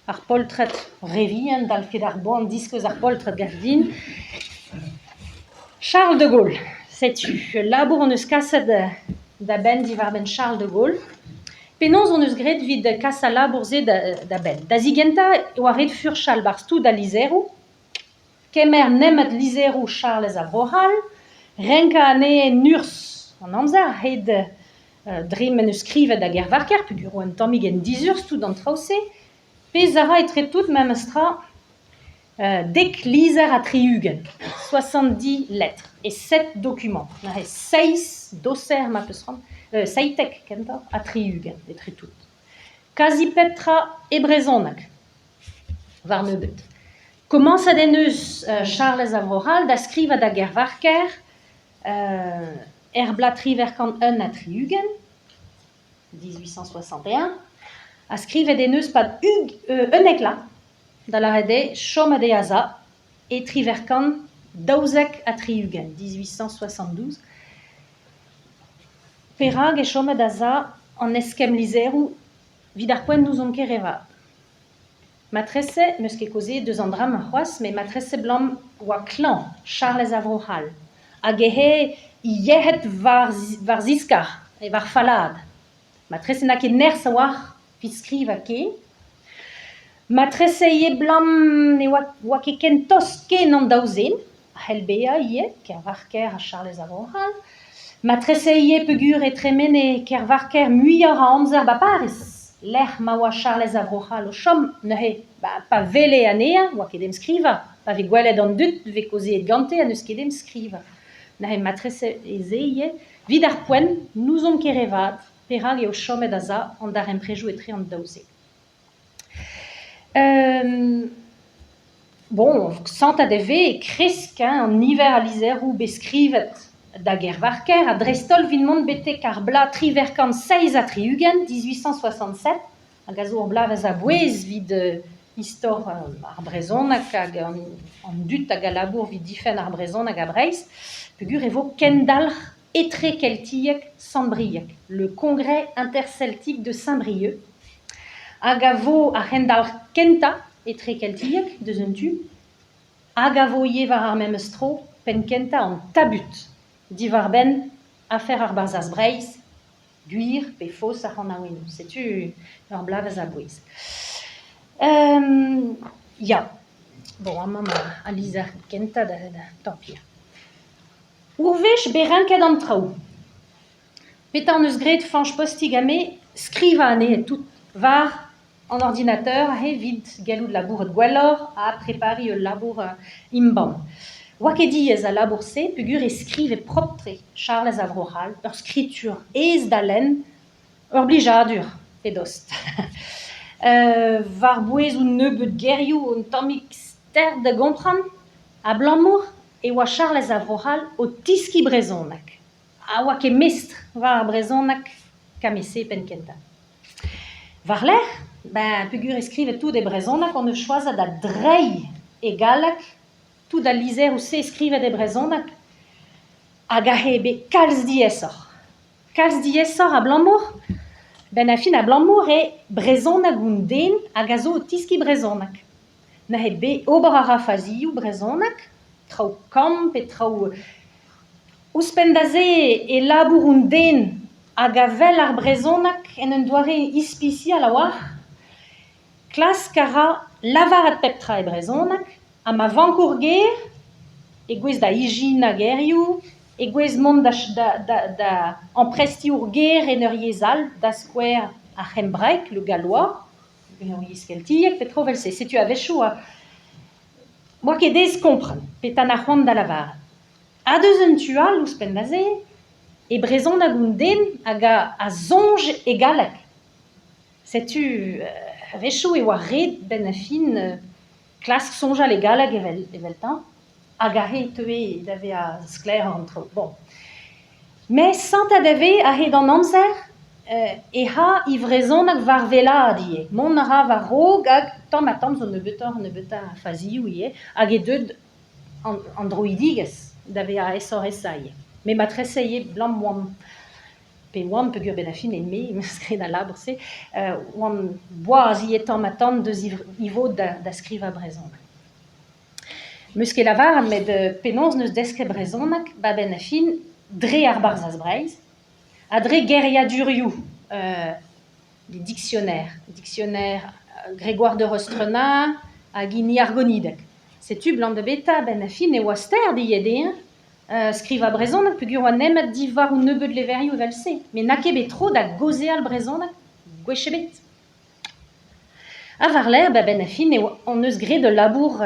ar poltret revien dal fet ar bon diskeus ar poltret gardin. Charles de Gaulle, sais-tu, labour on eus kaset da ben divar ben Charles de Gaulle. Penons on eus gret vid kasa labour ze da ben. Da zigenta oa red furchal bar stou da lizerou, kemer nemet lizerou Charles Avrohal, renka ane nurs an amzer hed dre men eus skrivet da gervarker, puguro un tammig en dizur stou d'an traouse, pe zara etre tout mem estra dek lizer a triugen, 70 lettres et 7 documents. Na he 6 doser ma peus ran, 6 kenta a triugen, etre tout. Kazi petra e brezonak, var nebeut. Commence à deneus Charles Avrohal da skriva da gervarker blat triverkant un a triugen, 1861, a skrivet deneus pad un ekla, da la rede chom de aza et triverkant daouzek a triugen, 1872. Perag e chom d'aza en eskem lizerou vid ar poent nous on kereva. Matresse, meus ket koze deus an dram ar c'hoaz, mais matresse blam oa klan Charles Avrohal. Hag ehe I yehet var ziskar e var falad. Matresse na ket ner sawar vid skriva ke. Matresse ie blam ne oa ket ken tos ken an daouzen, a helbea ie, kervarker a Charles Avrohal. Matresse ie pegur e tremen e kervarker muior a amzer ba paris. L'er ma oa Charles Avrohal o chom, nehe, pa vele anea, oa ket em skriva, pa ve gwelet an dut, ve koze et gante a neus ket em skriva. Nahe matresse eze ie, vid ar poen, nous on kerevad, perag eo chomet aza, an dar emprejou etre an daouze. Bon, sant a deve kresk, an niver a lizerou beskrivet da gervarker, a drestol vin mont betek ar bla triverkant 6 a triugen, 1867, hag a zo ar blavez a bouez vid istor ar brezonak hag an dut hag a labour vid difen ar brezonak a Breizh, pegur evo kendalc'h etre keltiek Saint-Brieuc, le congrès interceltique de Saint-Brieuc, hag a vo a c'hendalc'h kenta etre keltiek, deus un tu, hag a vo ie war ar mem estro, pen kenta an tabut, divar ben afer ar barzaz Breizh, guir pe fos ar an aouenou. Setu ur blavez a bouez. Ya. Bon, amam a lizar kenta da tampia. Ourvech berenket an traoù. Petra an eus gret fanch postig ame, skriva ane et tout var an ordinateur he vid galloù de labour et gwellor a prepari ul labour imbam. Oa ket diez a labour se, pegur e skrive proptre Charles Avrohal, ur skritur ez da len, ur blijadur pe dost. Var bouez ou nebeut gerioù un tammig stert da gompran, a blanmour, e oa Charles Avrohal o tiski brezonak. A oa ket mestr war brezonak kamese pen kenta. Var l'er, pegur e skrivet tout de brezonak on eus choazat da drei e galak, tout da lizer ou se skrivet e brezonak, hag a hebe kalz diesor. Kalz diesor a blanmour, a fin a blanmour e brezonak un den hag a zo o tiski brezonak. Na he be ober a rafaziou brezonak, traoù kamp et traoù ouspenn da ze e labour un den hag a vel ar brezonak en un doare ispisi a la war, klas kara lavaret peptra e brezonak, ha ma vankour ger, e gwez da ijin a gerioù, e gwez mont da emprestiour ger en ur yezal, da skouer a Rembreik, le gallois, ur yezkeltiek, petro vel se, setu a vechou a... Moa ket ez kompren, petan a c'hoant da lavar. A deus un tual ouspenn da ze, e brezon hag un den hag a zonj e galak. Setu vechou e oa red ben a fin klask sonjal e galak evel tan, hag a he teue dave a skler an tro. Bon. Me sant a dave a he d'an amzer, e ha i vrezonak var velad ie. Mon a ra var rog hag tamm a tamm zo nebeut a faziou ie, hag e deud androidigez dave a esor esa ie. Me matresse ie blam moam pe oam pegur ben a fin en me, skred a labour se, oam boaz ietan matan deus ivo da skriva brezhonak. Meus ket lavar met penons neus deske brezonak, ba ben a fin dre ar barzaz breiz, a dre geriadurioù, les dictionnaires Grégoire de Rostrena hag ini argonidek. Setu blant de beta ben a fin e oa ster died skriva brezonak peogwir oa nemet divar ou nebeud leverioù evel se. Mais na ket bet tro da gozeal brezonak gwechebet. A war l'er ben a fin on eus gret de labour